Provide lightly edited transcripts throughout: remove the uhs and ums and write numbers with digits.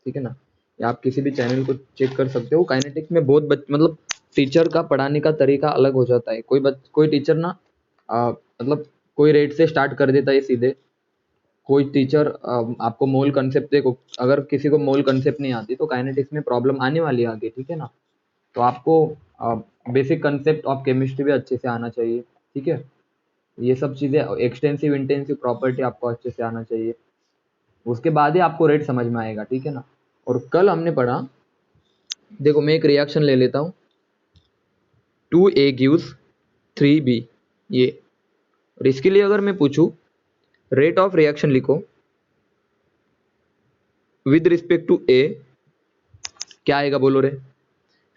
ठीक है ना। या आप किसी भी चैनल को चेक कर सकते हो। काइनेटिक्स में बहुत मतलब टीचर का पढ़ाने का तरीका अलग हो जाता है। कोई टीचर ना मतलब कोई रेट से स्टार्ट कर देता है सीधे। कोई टीचर आपको मोल कंसेप्ट, देखो अगर किसी को मोल कंसेप्ट नहीं आती तो काइनेटिक्स में प्रॉब्लम आने वाली है आगे, ठीक है ना। तो आपको बेसिक कंसेप्ट ऑफ केमिस्ट्री भी अच्छे से आना चाहिए, ठीक है। ये सब चीज़ें, एक्सटेंसिव इंटेंसिव प्रॉपर्टी आपको अच्छे से आना चाहिए। उसके बाद ही आपको रेट समझ में आएगा, ठीक है ना। और कल हमने पढ़ा, देखो मैं एक रिएक्शन ले लेता हूँ, 2A gives 3B, ये। और इसके लिए अगर मैं पूछूं रेट ऑफ रिएक्शन लिखो विद रिस्पेक्ट टू ए, क्या आएगा बोलो रे।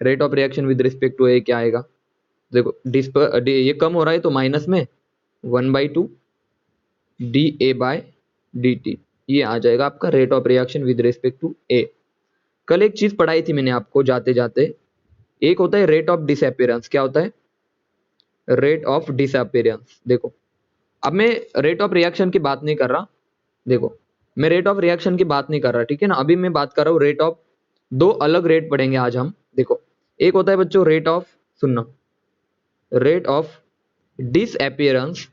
Rate of reaction with respect to A क्या आएगा। देखो ये कम हो रहा है तो माइनस में 1/2 dA/dt, ये आ जाएगा आपका rate of reaction with respect to A. कल एक चीज पढ़ाई थी मैंने आपको जाते जाते, एक होता है रेट ऑफ डिसअपियरेंस। क्या होता है रेट ऑफ डिसअपियरेंस। देखो अब मैं रेट ऑफ रिएक्शन की बात नहीं कर रहा, देखो मैं रेट ऑफ रिएक्शन की बात नहीं कर रहा, ठीक है ना। अभी मैं बात कर रहा हूँ रेट ऑफ, दो अलग रेट पढ़ेंगे आज हम। देखो एक होता है बच्चों रेट ऑफ, सुनना, रेट ऑफ डिसअपियरेंस।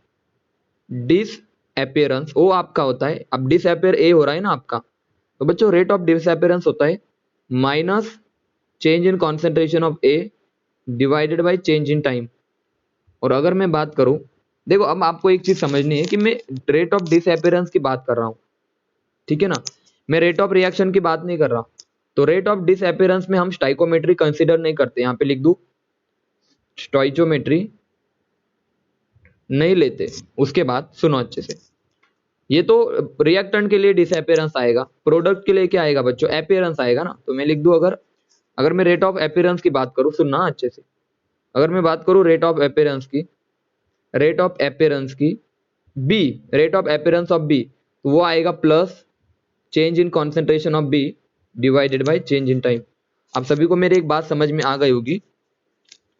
डिसअपियरेंस वो आपका होता है, अब डिसअपियर ए हो रहा है ना आपका, तो बच्चों रेट ऑफ डिसअपियरेंस होता है minus change in concentration of A divided by change in time. और अगर मैं बात करूं, देखो अब आपको एक चीज समझनी है कि मैं रेट ऑफ डिसअपियरेंस की बात कर रहा हूं, ठीक है ना। मैं रेट ऑफ रिएक्शन की बात नहीं कर रहा। तो रेट ऑफ डिसअपियरेंस में हम स्टाइकोमेट्री कंसीडर नहीं करते, यहां पे लिख दूं स्टोइचोमेट्री नहीं लेते। उसके बाद सुनो अच्छे से, ये तो रिएक्टेंट के लिए डिसअपियरेंस आएगा, प्रोडक्ट के लिए क्या आएगा बच्चों, अपीयरेंस आएगा ना। तो मैं लिख दूं, अगर अगर मैं रेट ऑफ अपीयरेंस की बात करूं, सुनना अच्छे से, अगर मैं बात करूं रेट ऑफ अपीयरेंस की, रेट ऑफ अपीयरेंस की B, rate of appearance of B, तो वो आएगा plus change in concentration of B divided by change in time. आप सभी को मेरी एक बात समझ में आ गई होगी,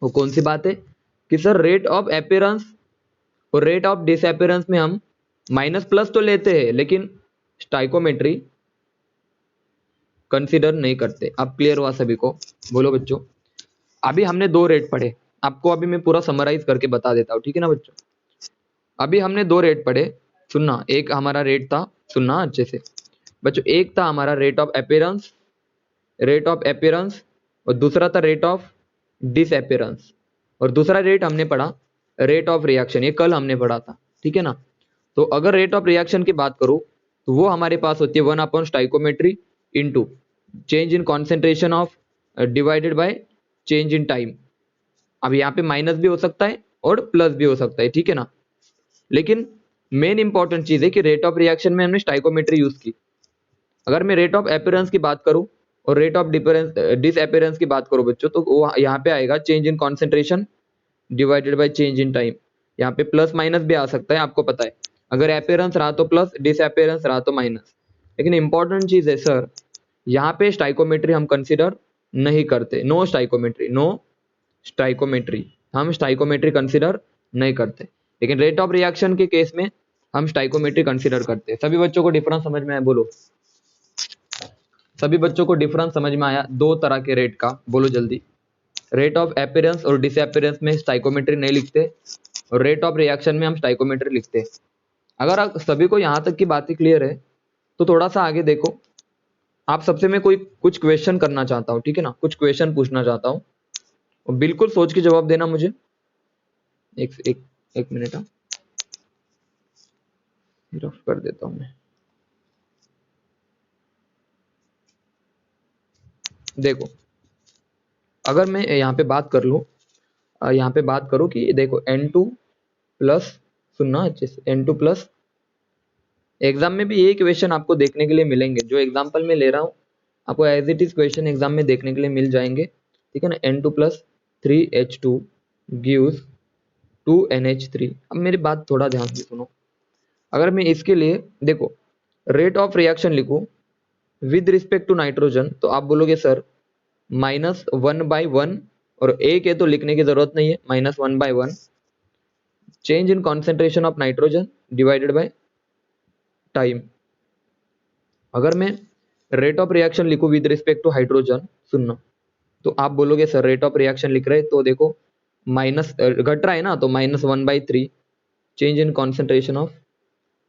वो कौन सी बात है कि सर रेट ऑफ अपीयरेंस और रेट ऑफ डिसअपियरेंस में हम माइनस प्लस तो लेते हैं लेकिन स्टाइकोमेट्री कंसीडर नहीं करते। अब क्लियर हुआ सभी को, बोलो बच्चों। अभी हमने दो रेट पढ़े, आपको अभी मैं पूरा समराइज करके बता देता हूँ, ठीक है ना बच्चों। अभी हमने दो रेट पढ़े, सुनना, एक हमारा रेट था, सुनना अच्छे से बच्चों, एक था हमारा rate of appearance, rate of appearance, और दूसरा था रेट ऑफ डिसअपियरेंस। और दूसरा रेट हमने पढ़ा रेट ऑफ रिएक्शन, ये कल हमने पढ़ा था, ठीक है ना। तो अगर रेट ऑफ रिएक्शन की बात करूं तो वो हमारे पास होती है 1 stoichiometry into change in concentration of divided by change in time. अब यहाँ पे माइनस भी हो सकता है और प्लस भी हो सकता है, ठीक है ना। लेकिन मेन इंपॉर्टेंट चीज है कि रेट ऑफ रिएक्शन में हमने स्टाइकोमेट्री यूज की। अगर मैं रेट ऑफ अपीयरेंस की बात करूं और रेट ऑफ डिसअपियरेंस की बात करूं बच्चों, तो वो यहाँ पे आएगा change in concentration divided by change in time. यहाँ पे प्लस माइनस भी आ सकता है, आपको पता है। अगर अपीयरेंस रहा तो प्लस, डिसअपियरेंस रहा तो माइनस। लेकिन इंपॉर्टेंट चीज है सर, यहाँ पे स्टाइकोमेट्री हम कंसिडर नहीं करते, नो स्टाइकोमेट्री, नो स्टाइकोमेट्री, हम स्टाइकोमेट्री कंसिडर नहीं करते। लेकिन रेट ऑफ रिएक्शन के केस में हम स्टाइकोमेट्री कंसिडर करते हैं। सभी बच्चों को डिफरेंस समझ में आया, बोलो। सभी बच्चों को डिफरेंस समझ में आया दो तरह के रेट का, बोलो जल्दी। रेट ऑफ अपीयरेंस और डिसअपियरेंस में स्टाइकोमेट्री नहीं लिखते, और रेट ऑफ रिएक्शन में हम स्टाइकोमेट्री लिखते हैं। अगर आप सभी को यहाँ तक की बातें क्लियर है तो थोड़ा सा आगे देखो। आप सबसे मैं कुछ क्वेश्चन करना चाहता हूँ, ठीक है ना, कुछ क्वेश्चन पूछना चाहता हूँ, और बिल्कुल सोच के जवाब देना मुझे। एक मिनट, रफ कर देता हूँ मैं। देखो अगर मैं यहाँ पे बात कर लूँ, यहाँ पे बात करूँ कि देखो N2 प्लस, सुनना अच्छे से, N2 प्लस, एग्जाम में भी यही क्वेश्चन आपको देखने के लिए मिलेंगे। जो एग्जाम्पल में ले रहा हूँ आपको as it is question exam में देखने के लिए मिल जाएंगे, ठीक है ना। N2 plus 3H2 gives 2NH3। अब मेरी बात थोड़ा ध्यान से सुनो। अगर मैं इसके लिए देखो रेट ऑफ रिएक्शन लिखूं विद रिस्पेक्ट टू नाइट्रोजन, तो आप बोलोगे सर -1/1, और एक है तो लिखने की जरूरत नहीं है, -1/1 change in concentration of nitrogen divided by time. अगर मैं रेट ऑफ रिएक्शन लिखूं विद रिस्पेक्ट टू हाइड्रोजन, सुनना। तो आप बोलोगे सर रेट ऑफ रिएक्शन लिख रहे, तो देखो माइनस घट रहा है ना, तो -1/3 change in concentration of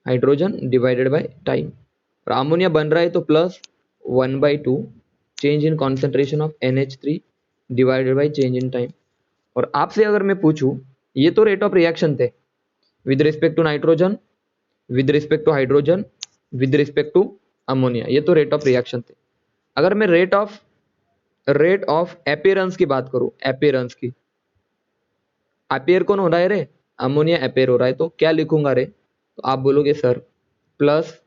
hydrogen divided by time. और अमोनिया बन रहा है तो +1/2 change in concentration of NH3 divided by change in time. और आपसे अगर मैं पूछूं, ये तो रेट ऑफ रिएक्शन थे with respect to nitrogen, with respect to hydrogen, with respect to ammonia, ये तो रेट ऑफ रिएक्शन थे। अगर मैं रेट ऑफ अपीयरेंस की बात करूं, अपीयरेंस की, अपीयर कौन हो रहा है रे, अमोनिया अपीयर हो रहा है, तो क्या लिखूंगा रे, तो आप बोलोगे sir plus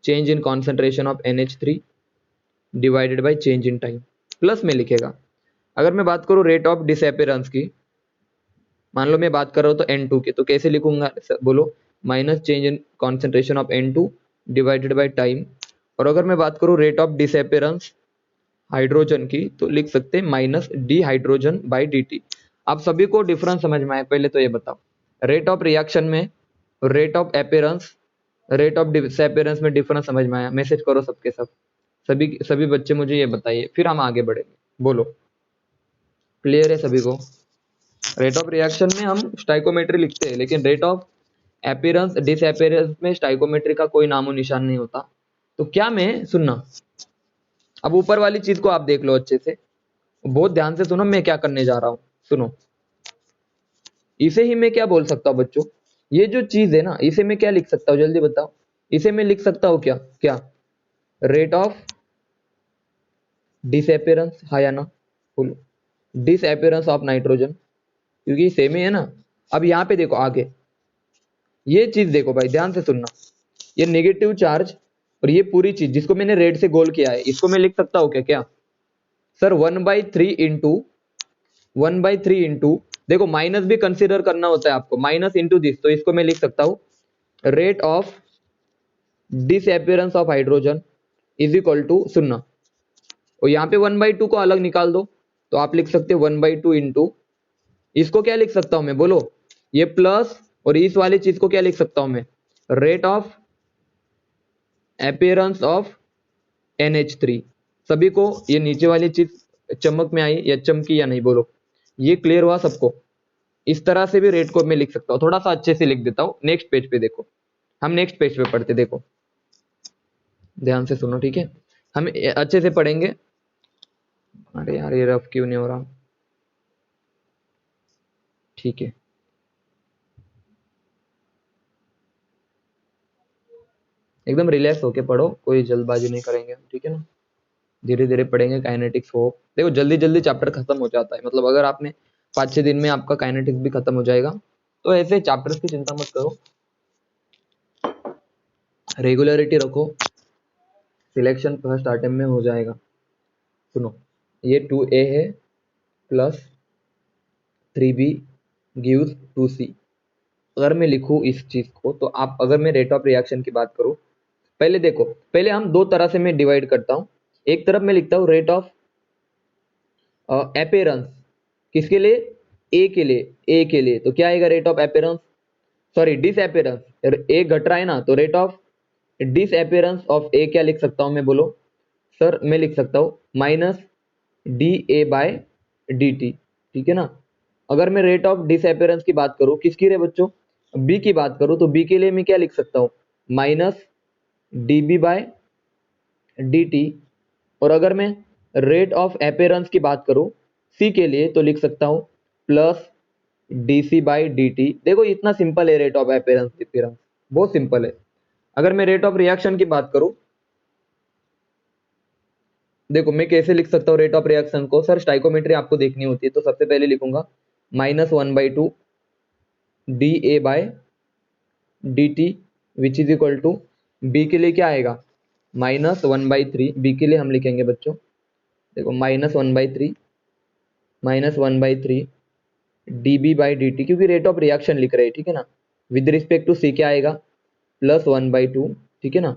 change in concentration of NH3 divided by change in time, plus में लिखेगा। अगर मैं बात करूं रेट ऑफ डिसअपीयरेंस की, मान लो मैं बात कर रहा हूं तो N2 की, तो कैसे लिखूंगा बोलो, minus change in concentration of N2 divided by time. और अगर मैं बात करूं रेट ऑफ डिसअपीयरेंस हाइड्रोजन की, तो लिख सकते हैं minus D hydrogen by dt। आप सभी को डिफरेंस समझ में आए, पहले तो ये बताओ, रेट ऑफ रिएक्शन में, rate of appearance, rate of disappearance में डिफरेंस समझ में आया? मैसेज करो सबके सब, सभी सभी बच्चे मुझे ये बताइए, फिर हम आगे बढ़ेंगे। बोलो, क्लियर है सभी को? रेट ऑफ रिएक्शन में हम स्टाइकोमेट्री लिखते हैं, लेकिन रेट ऑफ अपीयरेंस डिसअपीयरेंस में स्टाइकोमेट्री का कोई नामो निशान नहीं होता। तो क्या मैं, सुनना, अब ऊपर वाली चीज को आप देख लो अच्छे से, बहुत ध्यान से सुनो मैं क्या करने जा रहा हूं, सुनो। इसे ही मैं क्या बोल सकता हूं बच्चों, ये जो चीज है ना, इसे मैं क्या लिख सकता हूं, जल्दी बताओ। इसे मैं लिख सकता हूं क्या, क्या रेट ऑफ डिसअपीयरेंस, हाँ या ना, बोलो, डिसअपीयरेंस ऑफ नाइट्रोजन, क्योंकि सेम ही है ना। अब यहाँ पे देखो आगे, ये चीज देखो भाई, ध्यान से सुनना, ये नेगेटिव चार्ज और ये पूरी चीज जिसको मैंने रेड से गोल किया है, इसको मैं लिख सकता हूँ क्या, क्या सर 1/3 इंटू देखो, माइनस भी कंसीडर करना होता है आपको, माइनस इंटू दिस, तो इसको मैं लिख सकता हूँ rate of disappearance of hydrogen is equal to, सुनना, और यहाँ पे 1/2 को अलग निकाल दो, तो आप लिख सकते हो 1/2 इंटू, इसको क्या लिख सकता हूं मैं, बोलो, ये प्लस, और इस वाली चीज को क्या लिख सकता हूं मैं, rate of appearance of NH3। सभी को ये नीचे वाली चीज चमक में आई या चमकी या नहीं, बोलो, ये क्लियर हुआ सबको? इस तरह से भी रेट को मैं लिख सकता हूँ, थोड़ा सा अच्छे से लिख देता हूँ। नेक्स्ट पेज पे देखो, हम नेक्स्ट पेज पे पढ़ते, देखो ध्यान से सुनो, ठीक है, हम अच्छे से पढ़ेंगे। अरे यार ये रफ क्यों नहीं हो रहा, ठीक है, एकदम रिलैक्स होके पढ़ो, कोई जल्दबाजी नहीं करेंगे, ठीक है ना, धीरे धीरे पढ़ेंगे। काइनेटिक्स हो, देखो जल्दी जल्दी चैप्टर खत्म हो जाता है, मतलब अगर आपने 5-6 दिन में आपका काइनेटिक्स भी खत्म हो जाएगा, तो ऐसे चैप्टर्स की चिंता मत करो, रेगुलरिटी रखो, सिलेक्शन फर्स्ट अटेम्प्ट में हो जाएगा। सुनो, ये 2A है प्लस 3B गिव्स 2C। अगर मैं लिखूं इस चीज को, तो आप, अगर मैं रेट ऑफ रिएक्शन की बात करूं, पहले देखो, पहले हम दो तरह से मैं डिवाइड करता हूं। एक तरफ मैं लिखता हूं रेट ऑफ अपीयरेंस, किसके लिए, ए के लिए, ए के लिए, तो क्या आएगा rate of appearance, sorry disappearance, A घट रहा है ना, तो rate of disappearance of A क्या लिख सकता हूं मैं, बोलो सर, मैं लिख सकता हूं माइनस DA/DT, ठीक है ना। अगर मैं रेट ऑफ डिसअपीयरेंस की बात करूं, किसकी रे बच्चों, बी की बात करूं, तो बी के लिए मैं क्या लिख सकता हूं, माइनस DB/DT। और अगर मैं रेट ऑफ अपीयरेंस की बात करूं सी के लिए, तो लिख सकता हूं प्लस DC/DT। देखो इतना सिंपल है रेट ऑफ अपीयरेंस, बहुत सिंपल है। अगर मैं रेट ऑफ रिएक्शन की बात करूं, देखो मैं कैसे लिख सकता हूँ रेट ऑफ रिएक्शन को, सर स्टाइकोमेट्री आपको देखनी होती है, तो सबसे पहले लिखूंगा -1/2 DA/DT which is equal to, B के लिए क्या आएगा, -1/3, बी के लिए हम लिखेंगे बच्चों, देखो -1/3 DB/DT, क्योंकि रेट ऑफ रिएक्शन लिख रहे हैं, ठीक है ना। विद रिस्पेक्ट टू सी क्या आएगा, +1/2, ठीक है ना,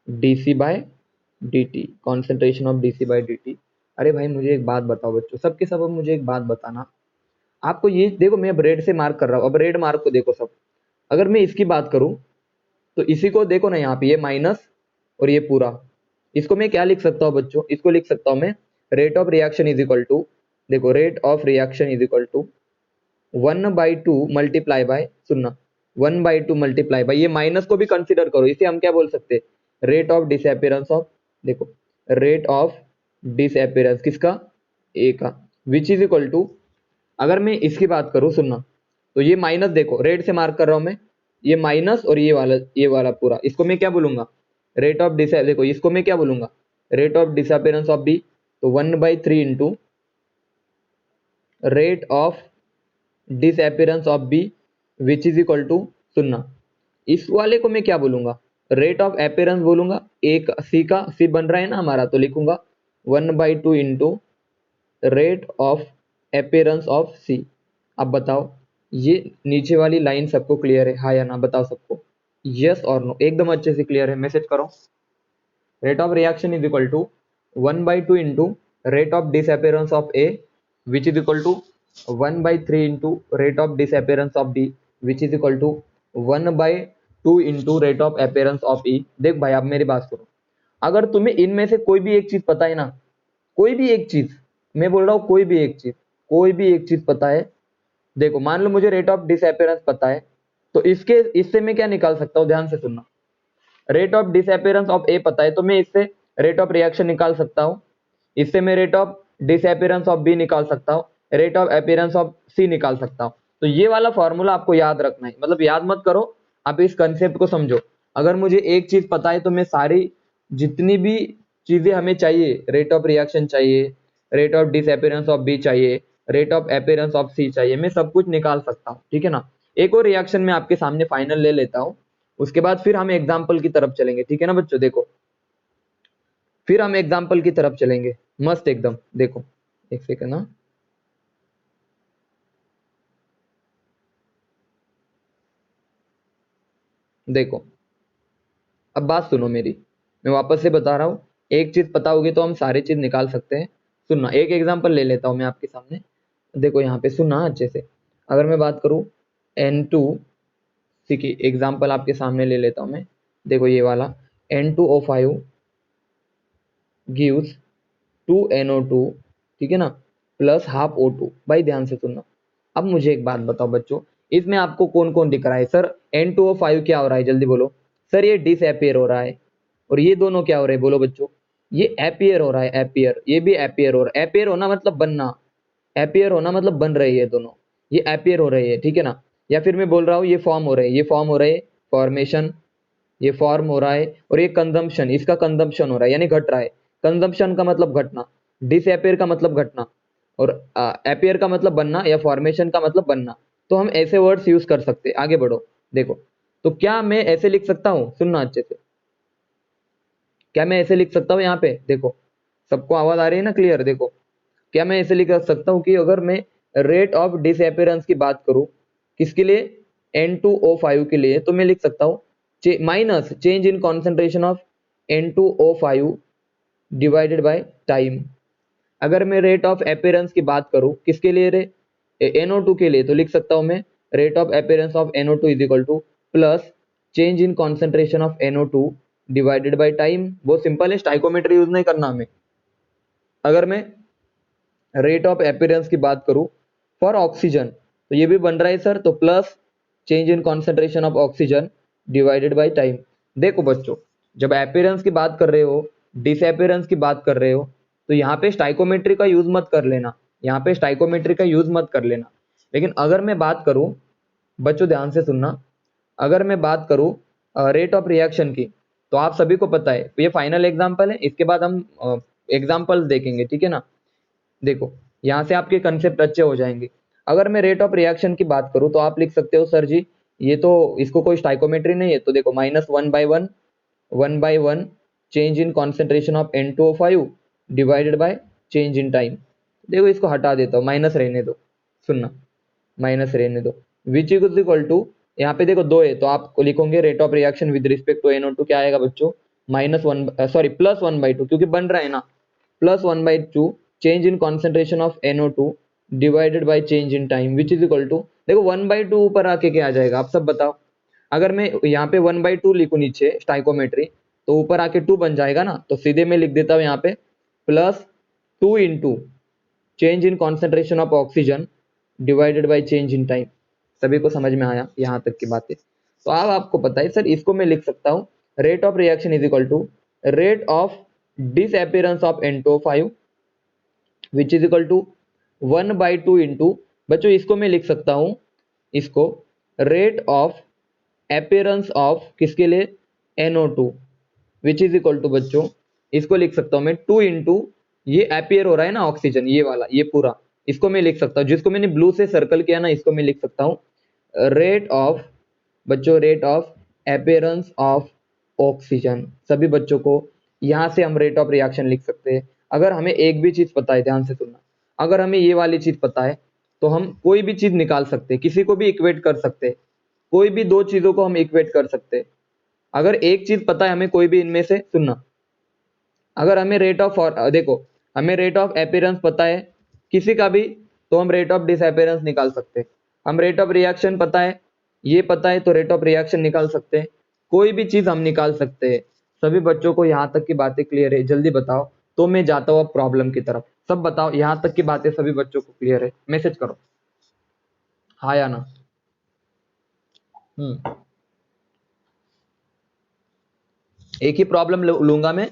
DC/DT, कॉन्सेंट्रेशन ऑफ DC/DT। अरे भाई मुझे एक बात बताओ बच्चों, सबके सब, अब मुझे एक बात बताना, आपको ये देखो, मैं अब रेड से मार्क कर रहा हूँ, अब रेड मार्क को देखो सब। अगर मैं इसकी बात करूं, तो इसी को देखो ना, यहाँ पे ये माइनस और ये पूरा, इसको मैं क्या लिख सकता हूँ बच्चों, इसको लिख सकता हूँ मैं rate of reaction is equal to, देखो rate of reaction is equal to 1/2 multiply by, सुनना 1/2 मल्टीप्लाई बाय, ये माइनस को भी कंसिडर करो, इसे हम क्या बोल सकते हैं रेट ऑफ डिसअपियरेंस ऑफ, देखो रेट ऑफ डिसअपियरेंस किसका, ए का, विच इज इक्वल टू, अगर मैं इसकी बात करूं सुनना, तो ये माइनस देखो रेड से मार्क कर रहा हूं मैं, ये माइनस और ये वाला पूरा, इसको मैं क्या बोलूंगा रेट ऑफ डिस, देखो इसको मैं क्या बोलूंगा rate of disappearance of B, तो 1/3 into rate of disappearance of B which is equal to, सुनना इस वाले को मैं क्या बोलूंगा रेट ऑफ अपियरेंस बोलूंगा, एक सी का, सी बन रहा है ना हमारा, तो लिखूंगा 1/2 into rate of appearance of C. अब बताओ ये नीचे वाली लाइन सबको क्लियर है, हाँ या ना बताओ सबको, यस और नो, एकदम अच्छे से क्लियर है, मैसेज करो। Rate of reaction is equal to 1/2 into rate of disappearance of A which is equal to 1/3 into rate of disappearance of B which is equal to 1/2 into rate of appearance of E. देख भाई आप मेरी बात सुनो, अगर तुम्हें इनमें से कोई भी एक चीज पता है ना, कोई भी एक चीज, मैं बोल रहा हूँ कोई भी एक चीज, कोई भी एक चीज पता है, देखो मान लो मुझे रेट ऑफ डिसअपियरेंस पता है, तो इससे मैं क्या निकाल सकता हूँ, ध्यान से सुनना, रेट ऑफ डिसअपियरेंस ऑफ ए पता है तो मैं इससे रेट ऑफ रिएक्शन निकाल सकता हूँ, इससे मैं rate of disappearance of B निकाल सकता हूँ, rate of appearance of C निकाल सकता हूँ। तो ये वाला फॉर्मूला आपको याद रखना है, मतलब याद मत करो, आप इस कंसेप्ट को समझो। अगर मुझे एक चीज पता है तो मैं सारी जितनी भी चीजें हमें चाहिए, रेट ऑफ रिएक्शन चाहिए, rate of disappearance of B चाहिए, rate of appearance of C चाहिए, मैं सब कुछ निकाल सकता हूँ, ठीक है ना। एक और रिएक्शन में आपके सामने फाइनल ले लेता हूँ, उसके बाद फिर हम एग्जाम्पल की तरफ चलेंगे, ठीक है ना बच्चों। देखो फिर हम एग्जाम्पल की तरफ चलेंगे, मस्त एकदम। देखो एक सेकंड ना, देखो अब बात सुनो मेरी, मैं वापस से बता रहा हूँ, एक चीज पता होगी तो हम सारी चीज निकाल सकते हैं। सुनना, एक एग्जांपल ले लेता हूँ मैं आपके सामने, देखो यहाँ पे सुनना अच्छे से। अगर मैं बात करूँ N2 की एग्जांपल आपके सामने ले लेता हूँ मैं, देखो ये वाला N2O5 गिव्स 2NO2, ठीक है ना, प्लस हाफ O2। भाई ध्यान से सुनना, अब मुझे एक बात बताओ बच्चों, इसमें आपको कौन कौन दिख रहा है सर, N2O5 क्या हो रहा है जल्दी बोलो सर, ये डिसअपियर हो रहा है, और ये दोनों क्या हो रहे हैं बोलो बच्चों, ये एपियर हो रहा है, एपियर, ये भी एपियर हो रहा है, एपियर होना मतलब बनना, एपियर होना मतलब बन रही है दोनों, ये एपियर हो रही है, ठीक है ना। या फिर मैं बोल रहा हूँ ये फॉर्म हो रहे हैं, ये फॉर्म हो रहे हैं, फॉर्मेशन, ये फॉर्म हो रहा है, और ये कंजम्पशन, इसका कंजम्पशन हो रहा है यानी घट रहा है। कंजम्पशन का मतलब घटना, डिसअपियर का मतलब घटना, और एपियर का मतलब बनना, या फॉर्मेशन का मतलब बनना। तो हम ऐसे वर्ड्स यूज कर सकते हैं, आगे बढ़ो। देखो तो क्या मैं ऐसे लिख सकता हूँ, सुनना अच्छे से, क्या मैं ऐसे लिख सकता हूँ यहाँ पे, देखो सबको आवाज आ रही है ना क्लियर। देखो क्या मैं ऐसे लिख सकता हूँ कि अगर मैं रेट ऑफ डिसअपियरेंस की बात करूँ किसके लिए, N2O5 के लिए, तो मैं लिख सकता हूँ minus change in concentration of N2O5 divided by time. अगर मैं रेट ऑफ अपीयरेंस की बात करूँ किसके लिए, रे NO2 के लिए, तो लिख सकता हूँ मैं rate of appearance of NO2 is equal two plus change in concentration of NO2 divided by time. बहुत सिंपल है, स्टाइकोमेट्री यूज नहीं करना हमें। अगर मैं रेट ऑफ अपीयरेंस की बात करूं फॉर ऑक्सीजन, तो ये भी बन रहा है सर, तो plus change in concentration of oxygen divided by time. देखो बच्चों, जब अपीयरेंस की बात कर रहे हो, डिसअपीयरेंस की बात कर रहे हो, तो यहाँ पे स्टाइकोमेट्री का यूज मत कर लेना, यहाँ पे स्टाइकोमेट्री का यूज मत कर लेना। लेकिन अगर मैं बात करूं, बच्चों ध्यान से सुनना, अगर मैं बात करूं रेट ऑफ रिएक्शन की, तो आप सभी को पता है ये फाइनल एग्जाम्पल है, इसके बाद हम एग्जाम्पल देखेंगे, ठीक है ना। देखो यहाँ से आपके कंसेप्ट अच्छे हो जाएंगे। अगर मैं रेट ऑफ रिएक्शन की बात करूँ तो आप लिख सकते हो सर जी ये तो इसको कोई स्टाइकोमेट्री नहीं है, तो देखो -1/1 change in concentration of N2O5 divided by change in time. देखो इसको हटा देता हूँ, माइनस रहने दो, सुनना माइनस रहने दो, विच इज इक्वल टू, यहाँ पे देखो दो है तो आप लिखोगे rate of reaction with respect to NO2 क्या आएगा बच्चों, +1/2, क्योंकि बन रहा है ना, +1/2 change in concentration of NO2 divided by change in time which is equal to, देखो 1/2 ऊपर आके क्या आ जाएगा आप सब बताओ। अगर मैं यहाँ पे 1/2 लिखूं नीचे स्टाइकोमेट्री, तो ऊपर आके 2 बन जाएगा ना, तो सीधे मैं लिख देता हूँ यहाँ पे +2 into change in concentration of oxygen divided by change in time. सभी को समझ में आया यहाँ तक की बातें? तो अब आपको पता है सर, इसको मैं लिख सकता हूँ rate of reaction is equal to rate of disappearance of N2O5 which is equal to 1/2 into, बच्चों इसको मैं लिख सकता हूँ, इसको रेट ऑफ अपीयरेंस ऑफ किसके लिए, NO2 which is equal to, बच्चों इसको लिख सकता हूँ मैं 2 इंटू, ये अपीयर हो रहा है ना ऑक्सीजन, ये वाला, ये पूरा, इसको मैं लिख सकता हूँ, जिसको मैंने ब्लू से सर्कल किया ना, इसको मैं लिख सकता हूँ रेट ऑफ, बच्चों rate of appearance of oxygen. सभी बच्चों को यहाँ से हम रेट ऑफ रिएक्शन लिख सकते हैं। अगर हमें एक भी चीज पता है, ध्यान से सुनना, अगर हमें ये वाली चीज पता है तो हम कोई भी चीज निकाल सकते हैं, किसी को भी इक्वेट कर सकते हैं, कोई भी दो चीजों को हम इक्वेट कर सकते हैं। अगर एक चीज पता है हमें कोई भी इनमें से, सुनना, अगर हमें रेट ऑफ, देखो हमें रेट ऑफ अपीयरेंस पता है किसी का भी, तो हम रेट ऑफ डिसअपियरेंस निकाल सकते हैं। हम रेट ऑफ रिएक्शन पता है, ये पता है, तो रेट ऑफ रिएक्शन निकाल सकते हैं। कोई भी चीज हम निकाल सकते हैं। सभी बच्चों को यहाँ तक की बातें क्लियर है? जल्दी बताओ, तो मैं जाता हूँ प्रॉब्लम की तरफ। सब बताओ, यहाँ तक की बातें सभी बच्चों को क्लियर है? मैसेज करो हाँ या ना। एक ही प्रॉब्लम लूंगा मैं,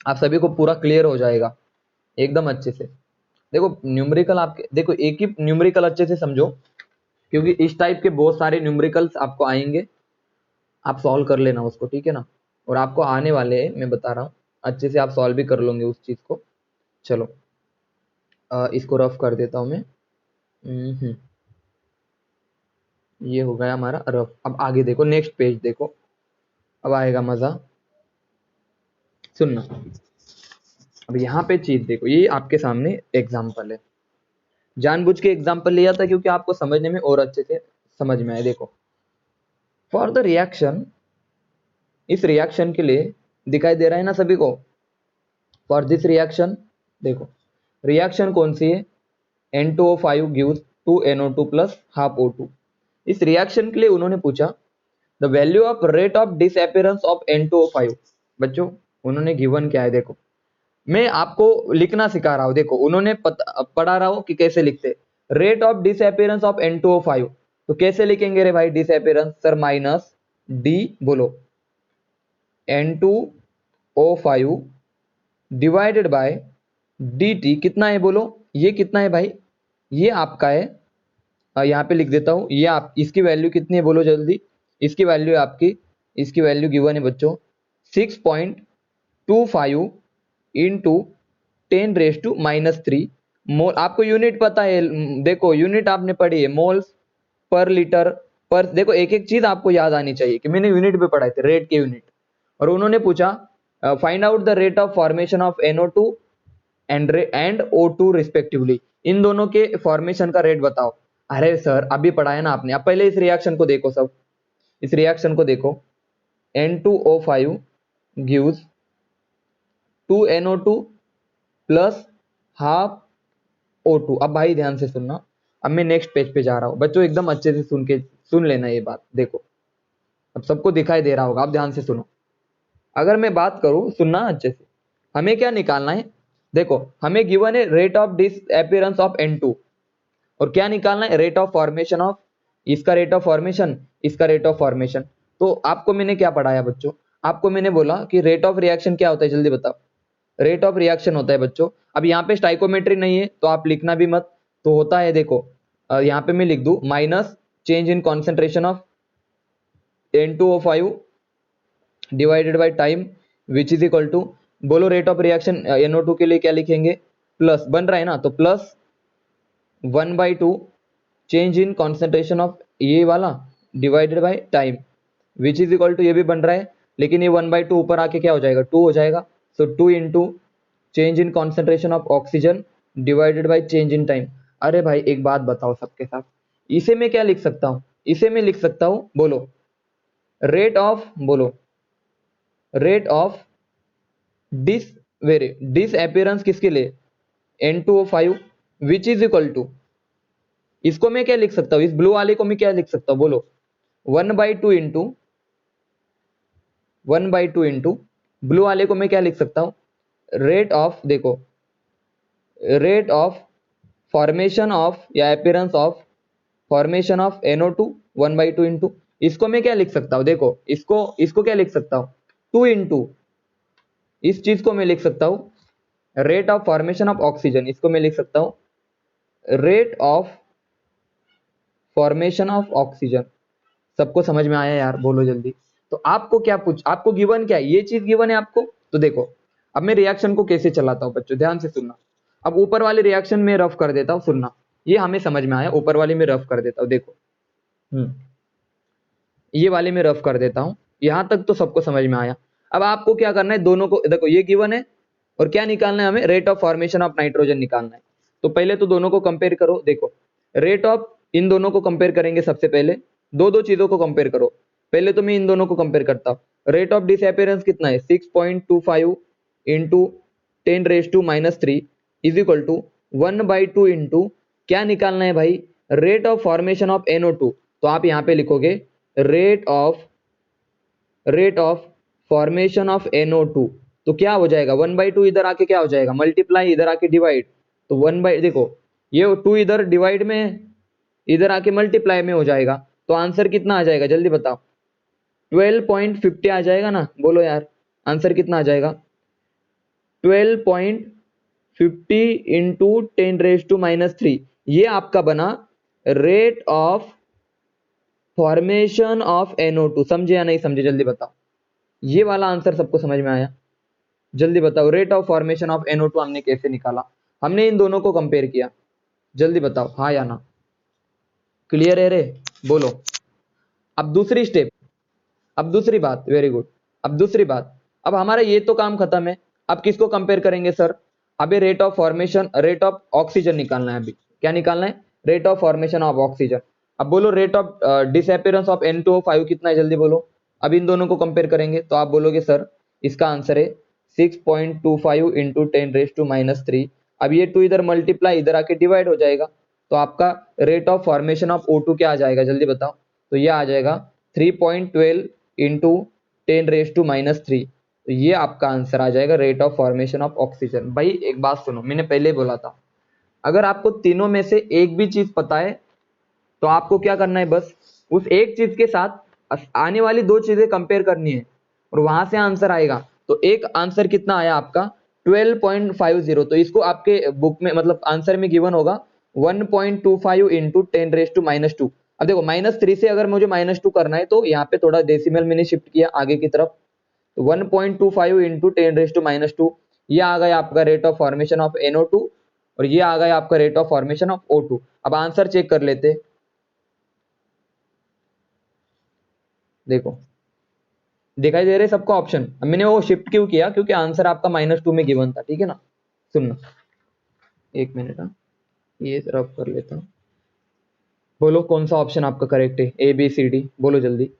आप सभी को पूरा क्लियर हो जाएगा एकदम अच्छे से। देखो न्यूमेरिकल आपके, देखो एक ही न्यूमेरिकल अच्छे से समझो, क्योंकि इस टाइप के बहुत सारे न्यूमेरिकल्स आपको आएंगे, आप सॉल्व कर लेना उसको, ठीक है ना। और आपको आने वाले हैं, मैं बता रहा हूँ, अच्छे से आप सॉल्व भी कर लोगे उस चीज को। चलो इसको रफ कर देता हूँ मैं। ये हो गया हमारा रफ। अब आगे देखो, नेक्स्ट पेज देखो, अब आएगा मजा। सुनना, अब यहाँ पे चीज देखो, ये आपके सामने एग्जाम्पल है, जानबूझ के एग्जाम्पल लिया था क्योंकि आपको समझने में और अच्छे से समझ में आए। देखो फॉर द रिएक्शन, इस रिएक्शन के लिए दिखाई दे रहा है ना सभी को, फॉर दिस रिएक्शन, देखो रिएक्शन कौन सी है, N2O5 gives 2NO2 plus half O2। इस रिएक्शन के लिए उन्होंने पूछा the value of rate of disappearance of N2O5। बच्चों उन्होंने गिवन क्या है, देखो मैं आपको लिखना सिखा रहा हूं, देखो उन्होंने पढ़ा रहा हूं कि कैसे लिखते, rate of disappearance of N2O5, तो कैसे लिखेंगे रे भाई डिसअपियरेंस, सर माइनस डी, बोलो N2O5 डिवाइडेड बाय dt, कितना है बोलो, ये कितना है भाई, ये आपका है, यहाँ पे लिख देता हूं, ये आप, इसकी वैल्यू कितनी है बोलो जल्दी, इसकी वैल्यू है आपकी, इसकी वैल्यू गिवन है बच्चों 6.25 इंटू 10⁻³ मोल। आपको यूनिट पता है, देखो यूनिट आपने पढ़ी है, मोल्स पर लीटर पर, देखो एक एक चीज आपको याद आनी चाहिए कि मैंने यूनिट पे पढ़ाए थे, रेट के यूनिट। और उन्होंने पूछा find out the rate of formation of NO2 and O2 respectively, इन दोनों के फॉर्मेशन का रेट बताओ। अरे सर अभी पढ़ाया ना आपने, अब पहले इस रिएक्शन को देखो, सब इस रिएक्शन को देखो, N2O5 gives 2NO2 plus half O2। अब भाई ध्यान से सुनना, अब मैं नेक्स्ट पेज पे जा रहा हूं, बच्चों एकदम अच्छे से सुन लेना ये बात। देखो अब सबको दिखाई दे रहा होगा, अब ध्यान से सुनो। अगर मैं बात करूं, सुनना अच्छे से, हमें क्या निकालना है, देखो हमें गिवन है rate of disappearance of N2, और क्या निकालना है, रेट ऑफ फॉर्मेशन ऑफ, इसका रेट ऑफ फॉर्मेशन, इसका रेट ऑफ फॉर्मेशन। तो आपको मैंने क्या पढ़ाया बच्चों, आपको मैंने बोला कि रेट ऑफ रिएक्शन क्या होता है, जल्दी बताओ। रेट ऑफ रिएक्शन होता है बच्चों, अब यहाँ पे स्टाइकोमेट्री नहीं है तो आप लिखना भी मत, तो होता है देखो, यहाँ पे मैं लिख दूं minus change in concentration of N2O5 divided by time which is equal to, बोलो रेट ऑफ रिएक्शन NO2 के लिए क्या लिखेंगे, प्लस बन रहा है ना, तो plus 1/2 change in concentration of ये वाला divided by time which is equal to, ये भी बन रहा है, लेकिन ये 1/2 ऊपर आके क्या हो जाएगा, 2 हो जाएगा। सो 2 into change in concentration of oxygen divided by change in time. अरे भाई एक बात बताओ सबके साथ, इसे मैं क्या लिख सकता हूँ, इसे मैं लिख सकता हूँ, बोलो रेट ऑफ, बोलो रेट ऑफ डिसअपियरेंस किसके लिए, N2O5 which is equal to, इसको मैं क्या लिख सकता हूँ, इस ब्लू वाले को मैं क्या लिख सकता हूँ, बोलो 1/2 इंटू 1/2 इंटू ब्लू वाले को मैं क्या लिख सकता हूँ, रेट ऑफ, देखो रेट ऑफ फॉर्मेशन ऑफ या appearance of formation of NO2 1/2 into, इसको मैं क्या लिख सकता हूँ, देखो इसको क्या लिख सकता हूँ, 2 इंटू, इस चीज को मैं लिख सकता हूँ rate of formation of oxygen, इसको मैं लिख सकता हूँ rate of formation of oxygen. सबको समझ में आया यार, बोलो जल्दी। तो आपको क्या आपको गिवन क्या है, ये चीज गिवन है आपको। तो देखो अब मैं रिएक्शन को कैसे चलाता हूँ बच्चों, ध्यान से सुनना। अब ऊपर वाले रिएक्शन में रफ कर देता हूँ, सुनना, ये हमें समझ में आया, ऊपर वाले में रफ कर देता हूँ, देखो ये वाले में रफ कर देता हूँ, यहां तक तो सबको समझ में आया। अब आपको क्या करना है, दोनों को देखो ये गिवन है और क्या निकालना है हमें, rate of formation of nitrogen निकालना है। तो पहले तो दोनों को कंपेयर करो, देखो रेट ऑफ, इन दोनों को कंपेयर करेंगे सबसे पहले, दो चीजों को कंपेयर करो। पहले तो मैं इन दोनों को कंपेयर करता हूँ। रेट ऑफ डिसअपियरेंस कितना है, 6.25 into 10⁻³ is equal to 1/2 into क्या निकालना है भाई, rate of formation of NO2। तो आप यहाँ पे लिखोगे rate of formation of NO2। तो क्या हो जाएगा, 1/2 इधर आके क्या हो जाएगा, मल्टीप्लाई, इधर आके डिवाइड। तो 1/, देखो ये 2 इधर डिवाइड में, इधर आके मल्टीप्लाई में हो जाएगा। तो आंसर कितना आ जाएगा जल्दी बताओ, 12.50 आ जाएगा ना, बोलो यार आंसर कितना आ जाएगा, 12.50 इंटू 10⁻³ ये आपका बना rate of formation of NO2। समझे या नहीं समझे जल्दी बताओ, ये वाला आंसर सबको समझ में आया, जल्दी बताओ rate of formation of NO2 हमने कैसे निकाला, हमने इन दोनों को कंपेयर किया, जल्दी बताओ हाँ या ना, क्लियर है रे, बोलो। अब दूसरी स्टेप, अब दूसरी बात, वेरी गुड। अब दूसरी बात, अब हमारा ये तो काम खत्म है, अब किसको कंपेयर करेंगे सर, अभी rate of formation, rate of oxygen निकालना है, अभी क्या निकालना है, rate of formation of oxygen. अब बोलो rate of disappearance of N2O5 कितना है, जल्दी बोलो। अब इन दोनों को कंपेयर करेंगे तो आप बोलोगे सर इसका आंसर है 6.25 इंटू 10⁻³ अब ये 2 इधर मल्टीप्लाई, इधर आके डिवाइड हो जाएगा। तो आपका rate of formation of O2 क्या आ जाएगा जल्दी बताओ, तो ये आ जाएगा 3.12 इंटू 10⁻³ तो ये आपका आंसर आ जाएगा rate of formation of oxygen. भाई एक बात सुनो, मैंने पहले ही बोला था, अगर आपको तीनों में से एक भी चीज पता है तो आपको क्या करना है, बस उस एक चीज के साथ आने वाली 2 चीजें कंपेयर करनी है और वहां से आंसर आएगा। तो एक आंसर कितना आया आपका 12.50, तो इसको आपके बुक में मतलब आंसर में गिवन होगा 1.25 इंटू 10⁻²। अब देखो -3 से अगर मुझे -2 करना है तो यहाँ पे थोड़ा डेसिमल मैंने शिफ्ट किया आगे की तरफ, तो 1.25 इंटू 10⁻², ये आ गया आपका rate of formation of NO2 और ये आ गया आपका rate of formation of O2। अब आंसर चेक कर लेते, देखो दिखाई दे रहे सबको ऑप्शन। अब मैंने वो शिफ्ट क्यों किया, क्योंकि आंसर आपका -2 में गिवन था, ठीक है ना। सुनना एक मिनट, ये रफ कर लेता हूँ, बोलो कौन सा ऑप्शन आपका करेक्ट है, ABCD बोलो जल्दी,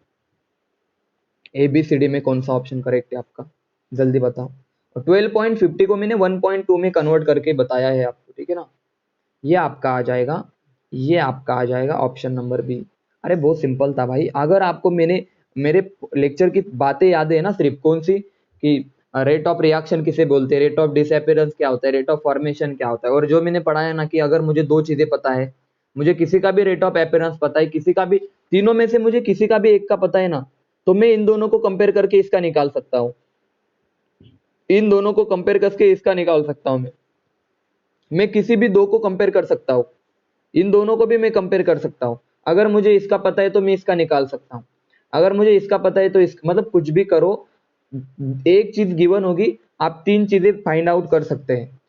ABCD में कौन सा ऑप्शन करेक्ट है आपका, जल्दी बताओ। और 12.50 को मैंने 1.2 में कन्वर्ट करके बताया है आपको, ठीक है ना। ये आपका आ जाएगा, ये आपका आ जाएगा ऑप्शन नंबर बी। अरे बहुत सिंपल था भाई, अगर आपको मेरे लेक्चर की बातें याद है ना, सिर्फ कौन सी, कि रेट ऑफ रिएक्शन किसे बोलते हैं, रेट ऑफ डिसअपियरेंस क्या होता है, रेट ऑफ फॉर्मेशन क्या होता है, और जो मैंने पढ़ाया ना कि अगर मुझे 2 चीजें पता है, मुझे किसी का भी रेट ऑफ अपीयरेंस पता है, किसी का भी, तीनों में से मुझे किसी का भी एक का पता है ना, तो मैं इन दोनों को कंपेयर करके इसका निकाल सकता हूँ, इन दोनों को कंपेयर करके इसका निकाल सकता हूँ मैं किसी भी 2 को कंपेयर कर सकता हूँ, इन दोनों को भी मैं कंपेयर कर सकता हूँ। अगर मुझे इसका पता है तो मैं इसका निकाल सकता हूँ, अगर मुझे इसका पता है तो इस, मतलब कुछ भी करो, एक चीज गिवन होगी, आप 3 चीजें फाइंड आउट कर सकते हैं,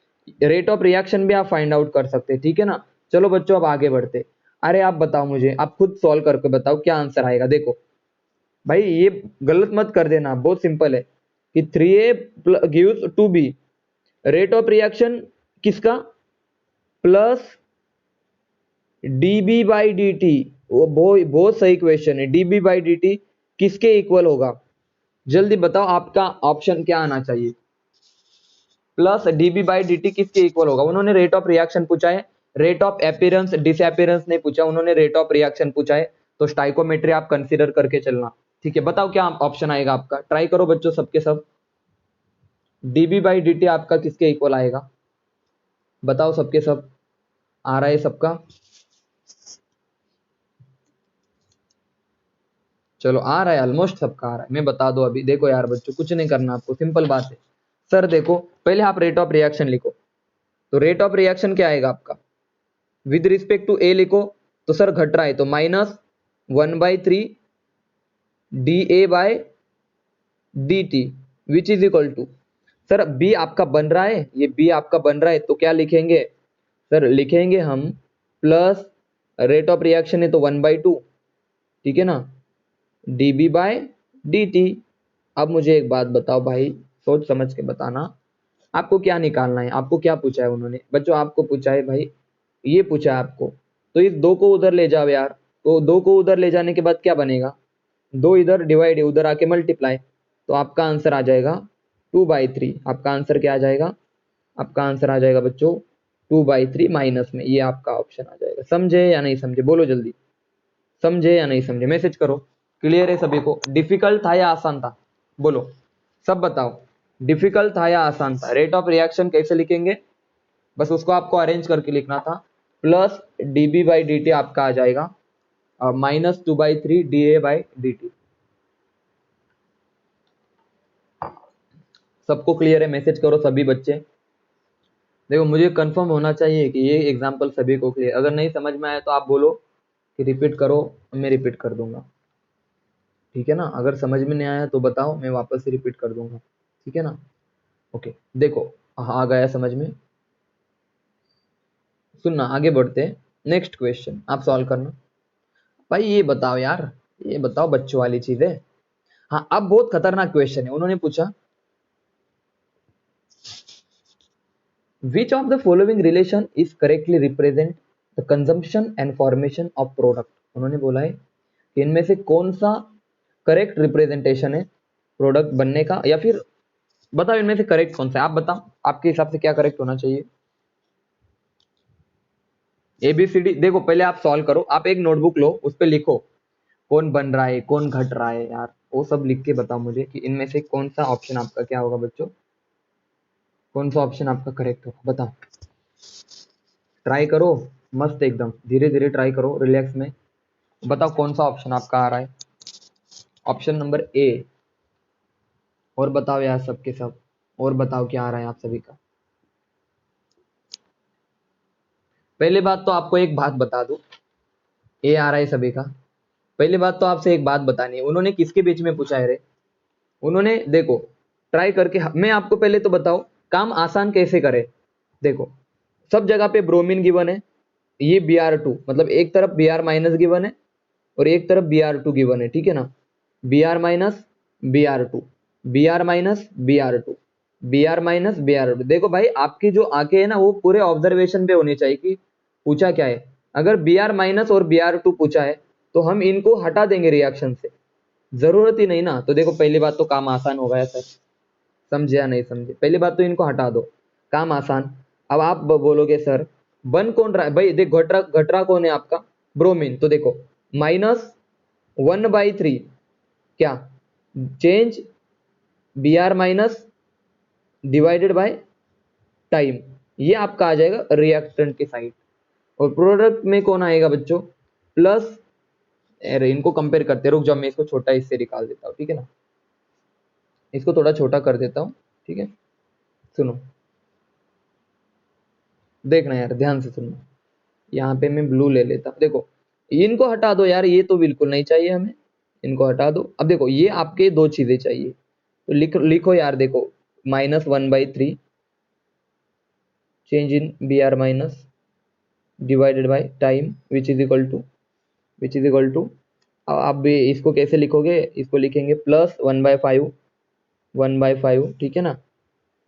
रेट ऑफ रिएक्शन भी आप फाइंड आउट कर सकते हैं, ठीक है ना। चलो बच्चों अब आगे बढ़ते। अरे आप बताओ मुझे, आप खुद सॉल्व करके बताओ क्या आंसर आएगा। देखो भाई ये गलत मत कर देना, बहुत सिंपल है कि 3A gives 2B, rate of reaction किसका, प्लस dB/dt, वो बहुत सही क्वेश्चन है, dB/dt किसके इक्वल होगा, जल्दी बताओ आपका ऑप्शन क्या आना चाहिए, प्लस dB/dt किसके इक्वल होगा। उन्होंने रेट ऑफ रिएक्शन पूछा है, रेट ऑफ अपीयरेंस डिसअपीयरेंस नहीं पूछा, उन्होंने रेट ऑफ रिएक्शन पूछा है, तो स्टाइकोमेट्री आप कंसीडर करके चलना, ठीक है। बताओ क्या ऑप्शन आएगा आपका, ट्राई करो बच्चों सबके सब। dB बाई dt आपका किसके इक्वल आएगा, बताओ सबके सब, आ रहा है सबका, चलो आ रहा है, ऑलमोस्ट सबका आ रहा है, मैं बता दो अभी। देखो यार बच्चों, कुछ नहीं करना आपको, सिंपल बात है। सर देखो पहले आप रेट ऑफ रिएक्शन लिखो, तो रेट ऑफ रिएक्शन क्या आएगा आपका, विद रिस्पेक्ट टू ए लिखो, तो सर घट रहा है तो -1/3 dA by dt which is equal to, sir B आपका बन रहा है, ये बी आपका बन रहा है, तो क्या लिखेंगे सर, लिखेंगे हम प्लस रेट ऑफ रिएक्शन है तो 1/2, ठीक है ना, dB बाय dt। अब मुझे एक बात बताओ भाई, सोच समझ के बताना, आपको क्या निकालना है, आपको क्या पूछा है उन्होंने बच्चों, आपको पूछा है भाई, ये पूछा है आपको, तो इस दो को उधर ले जाओ यार, तो दो को उधर ले जाने के बाद क्या बनेगा, दो इधर डिवाइड है, उधर आके मल्टीप्लाई, तो आपका आंसर आ जाएगा 2/3। आपका आंसर क्या आ जाएगा, आपका आंसर आ जाएगा बच्चों 2/3 माइनस में, ये आपका ऑप्शन आ जाएगा। समझे या नहीं समझे, बोलो जल्दी, समझे या नहीं समझे, मैसेज करो। क्लियर है सभी को, डिफिकल्ट था या आसान था, बोलो सब बताओ, डिफिकल्ट था या आसान था। रेट ऑफ रिएक्शन कैसे लिखेंगे, बस उसको आपको अरेंज करके लिखना था, प्लस dB बाई dt आपका आ जाएगा -2/3 dA बाई dt। सबको क्लियर है, मैसेज करो सभी बच्चे। देखो मुझे कंफर्म होना चाहिए कि ये एग्जांपल सभी को क्लियर, अगर नहीं समझ में आया तो आप बोलो कि रिपीट करो, मैं रिपीट कर दूंगा, ठीक है ना। अगर समझ में नहीं आया तो बताओ, मैं वापस से रिपीट कर दूंगा, ठीक है ना। ओके देखो, आ गया समझ में, सुनना आगे बढ़ते हैं, नेक्स्ट क्वेश्चन आप सॉल्व करना। भाई ये बताओ यार, ये बताओ बच्चों वाली चीज है। हाँ अब बहुत खतरनाक क्वेश्चन है, उन्होंने पूछा which of the following relation is correctly represent the consumption and formation of product. उन्होंने बोला है कि इनमें से कौन सा करेक्ट रिप्रेजेंटेशन है प्रोडक्ट बनने का, या फिर बताओ इनमें से करेक्ट कौन सा है, आप बताओ आपके हिसाब से क्या करेक्ट होना चाहिए। ABCD देखो पहले आप सॉल्व करो, आप एक नोटबुक लो, उस पर लिखो कौन बन रहा है कौन घट रहा है यार, वो सब लिख के बताओ मुझे कि इनमें से कौन सा ऑप्शन आपका क्या होगा बच्चों, कौन सा ऑप्शन आपका करेक्ट होगा बताओ। ट्राई करो, मस्त एकदम धीरे धीरे ट्राई करो रिलैक्स में, बताओ कौन सा ऑप्शन आपका आ रहा है, ऑप्शन नंबर ए। और बताओ यार सबके सब, और बताओ क्या आ रहा है आप सभी का। पहले बात तो आपको एक बात बता दूं, ए आ रहा है सभी का। पहली बात तो आपसे एक बात बतानी है, उन्होंने किसके बीच में पूछा है रे, उन्होंने देखो ट्राई करके, मैं आपको पहले तो बताओ काम आसान कैसे करे। देखो सब जगह पे ब्रोमीन गिवन है, ये Br2 मतलब एक तरफ Br माइनस गिवन है और एक तरफ Br2 गिवन है, ठीक है ना, Br minus Br2, Br minus Br2, Br minus Br2। देखो भाई आपकी जो आंखें है ना वो पूरे ऑब्जर्वेशन पे होनी चाहिए कि पूछा क्या है। अगर Br माइनस और Br2 पूछा है तो हम इनको हटा देंगे रिएक्शन से, जरूरत ही नहीं ना। तो देखो पहली बात तो काम आसान हो गया सर, समझे या नहीं समझे, पहली बात तो इनको हटा दो, काम आसान। अब आप बोलोगे सर बन कौन रहा है, भाई देख घटरा कौन है आपका, ब्रोमीन, तो देखो -1/3 क्या change Br minus divided by time, ये आपका आ जाएगा रिएक्टेंट की साइड। और प्रोडक्ट में कौन आएगा बच्चों, प्लस, अरे इनको कंपेयर करते, रुक जाओ मैं इसको छोटा इससे निकाल देता हूँ, ठीक है ना, इसको थोड़ा छोटा कर देता हूँ, ठीक है। सुनो देखना यार ध्यान से सुनना, यहाँ पे मैं ब्लू ले लेता हूँ, देखो इनको हटा दो यार, ये तो बिल्कुल नहीं चाहिए हमें, इनको हटा दो। अब देखो ये आपके दो चीजें चाहिए, तो लिखो यार, देखो -1/3 change in Br minus divided by time which is equal to, अब आप भी इसको कैसे लिखोगे, इसको लिखेंगे +1/5 ठीक है ना,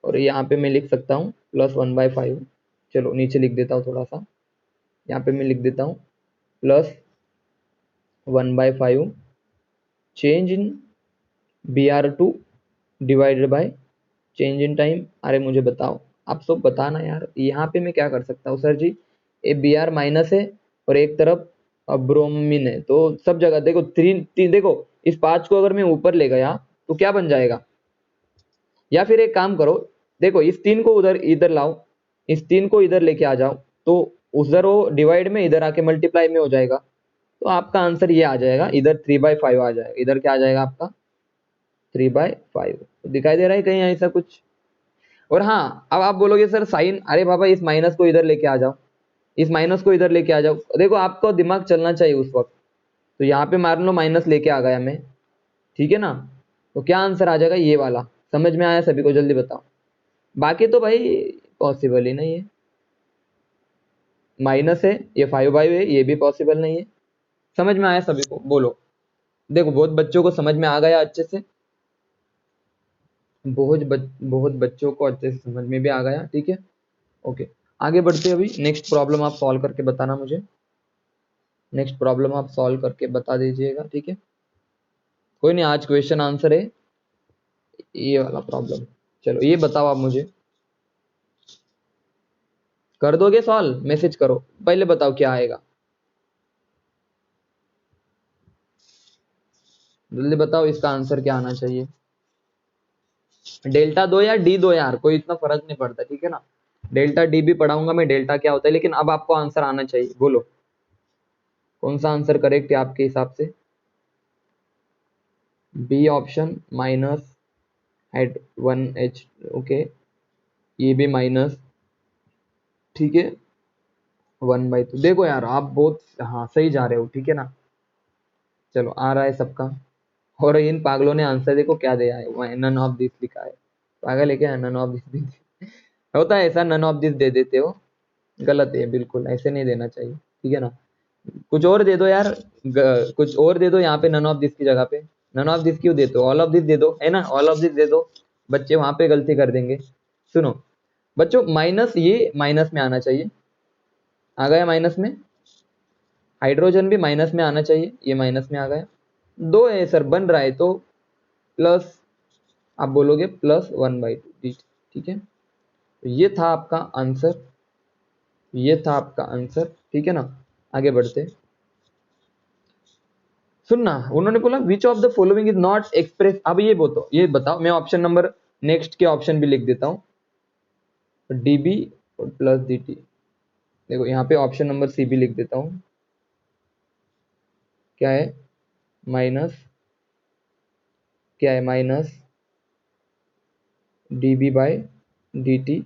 और यहाँ पे मैं लिख सकता हूँ +1/5, चलो नीचे लिख देता हूँ थोड़ा सा, यहाँ पे मैं लिख देता हूँ +1/5 change in Br2 divided by change in time. अरे मुझे बताओ, आप सब बताना यार, यहाँ पे मैं क्या कर सकता हूँ सर जी, ये Br माइनस है और एक तरफ ब्रोमीन है, तो सब जगह देखो तीन देखो इस 5 को अगर मैं ऊपर ले गया तो क्या बन जाएगा, या फिर एक काम करो, देखो इस 3 को उधर इधर लाओ, इस 3 को इधर लेके आ जाओ, तो उधर वो डिवाइड में, इधर आके मल्टीप्लाई में हो जाएगा। तो आपका आंसर ये आ जाएगा, इधर 3/5 आ जाएगा, इधर क्या आ जाएगा आपका 3/5। तो दिखाई दे रहा है कहीं ऐसा कुछ? और हाँ, अब आप बोलोगे सर साइन, अरे बाबा इस माइनस को इधर लेके आ जाओ, इस माइनस को इधर लेके आ जाओ। देखो आपको दिमाग चलना चाहिए उस वक्त। तो यहाँ पे मान लो माइनस लेके आ गया मैं, ठीक है ना, तो क्या आंसर आ जाएगा ये वाला। समझ में आया सभी को? जल्दी बताओ। बाकी तो भाई पॉसिबल ही नहीं है, माइनस है, ये 5/5 है, ये भी पॉसिबल नहीं है। समझ में आया सभी को? बोलो। देखो बहुत बच्चों को समझ में आ गया अच्छे से, बहुत बच्चों को अच्छे से समझ में भी आ गया, ठीक है। ओके, आगे बढ़ते हैं। अभी नेक्स्ट प्रॉब्लम आप सॉल्व करके बताना मुझे, नेक्स्ट प्रॉब्लम आप सॉल्व करके बता दीजिएगा, ठीक है। कोई नहीं, आज क्वेश्चन आंसर है ये वाला प्रॉब्लम। चलो ये बताओ आप मुझे, कर दोगे सॉल्व? मैसेज करो, पहले बताओ क्या आएगा, जल्दी बताओ इसका आंसर क्या आना चाहिए। डेल्टा दो या डी दो यार, कोई इतना फर्क नहीं पड़ता, ठीक है ना। डेल्टा डी भी पढ़ाऊंगा मैं, डेल्टा क्या होता है, लेकिन अब आपको आंसर आना चाहिए। बोलो कौन सा आंसर करेक्ट है आपके हिसाब से? B option, minus head 1H, okay, ये भी माइनस, ठीक है, 1/2। देखो यार आप बहुत, हाँ सही जा रहे हो, ठीक है ना। चलो आ रहा है सबका। और इन पागलों ने आंसर देखो क्या दिया है, नन ऑफ दिस लिखा है। पागल है क्या? नन ऑफ दिस होता है ऐसा, नन ऑफ दिस दे देते हो, गलत है बिल्कुल, ऐसे नहीं देना चाहिए, ठीक है ना। कुछ और दे दो यार, कुछ और दे दो यहाँ पे, नन ऑफ दिस की जगह पे। नन ऑफ दिस क्यों देते हो? ऑल ऑफ दिस दे दो, है ना, ऑल ऑफ दिस दे दो। बच्चे वहां पे गलती कर देंगे। सुनो बच्चों, माइनस, ये माइनस में आना चाहिए, आ गया माइनस में। हाइड्रोजन भी माइनस में आना चाहिए, ये माइनस में आ गया। दो है सर, बन रहा है तो प्लस, आप बोलोगे +1/2, ठीक है। तो ये था आपका आंसर, ये था आपका आंसर, ठीक है ना। आगे बढ़ते। सुनना, उन्होंने बोला which of the following is not express. अब ये बताओ, मैं ऑप्शन नंबर नेक्स्ट के ऑप्शन भी लिख देता हूँ, डीबी और प्लस dt। देखो यहाँ पे ऑप्शन नंबर सी भी लिख देता हूँ, क्या है माइनस, क्या है माइनस dB/dt।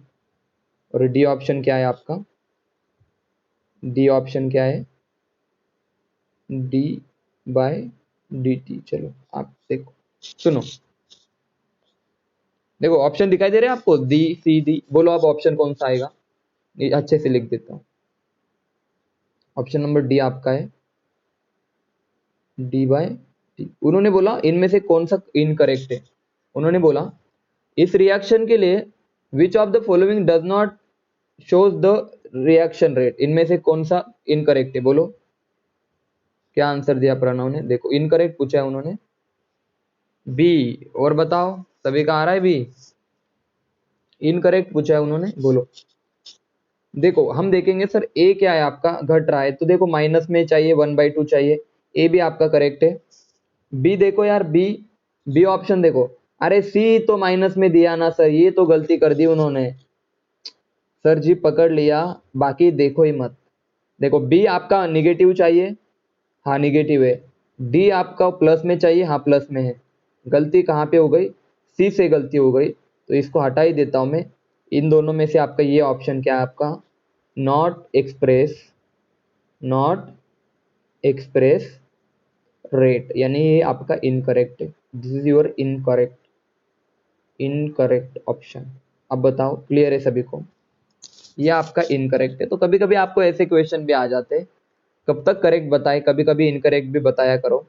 और डी ऑप्शन क्या है आपका? डी ऑप्शन क्या है? d/dt। चलो आप देखो, सुनो, देखो ऑप्शन दिखाई दे रहे हैं आपको, डी सी डी। बोलो अब ऑप्शन कौन सा आएगा, ये अच्छे से लिख देता हूँ। ऑप्शन नंबर डी आपका है, d/t। उन्होंने बोला इनमें से कौन सा इनकरेक्ट है। उन्होंने बोला इस रिएक्शन के लिए which of the following does not shows the reaction rate. इनमें से कौन सा इनकरेक्ट है? बोलो क्या आंसर दिया प्रणव ने। देखो इनकरेक्ट पूछा है उन्होंने, बी। और बताओ, सभी का आ रहा है बी? इनकरेक्ट पूछा है उन्होंने, बोलो। देखो हम देखेंगे सर, ए क्या है आपका, घट रहा है, तो देखो माइनस में चाहिए, 1/2 चाहिए, ए भी आपका करेक्ट है। बी देखो यार, बी, बी ऑप्शन देखो। अरे सी तो माइनस में दिया ना सर, ये तो गलती कर दी उन्होंने, सर जी पकड़ लिया, बाकी देखो ही मत। देखो बी आपका निगेटिव चाहिए, हाँ निगेटिव है। डी आपका प्लस में चाहिए, हाँ प्लस में है। गलती कहाँ पे हो गई? सी से गलती हो गई, तो इसको हटा ही देता हूं मैं। इन दोनों में से आपका ये ऑप्शन क्या है आपका? Not express, not express rate, यानी ये आपका इनकरेक्ट है। This is your incorrect, incorrect option. अब बताओ क्लियर है सभी को? ये आपका इनकरेक्ट है। तो कभी कभी आपको ऐसे क्वेश्चन भी आ जाते हैं, कब तक करेक्ट बताए, कभी कभी इनकरेक्ट भी बताया करो।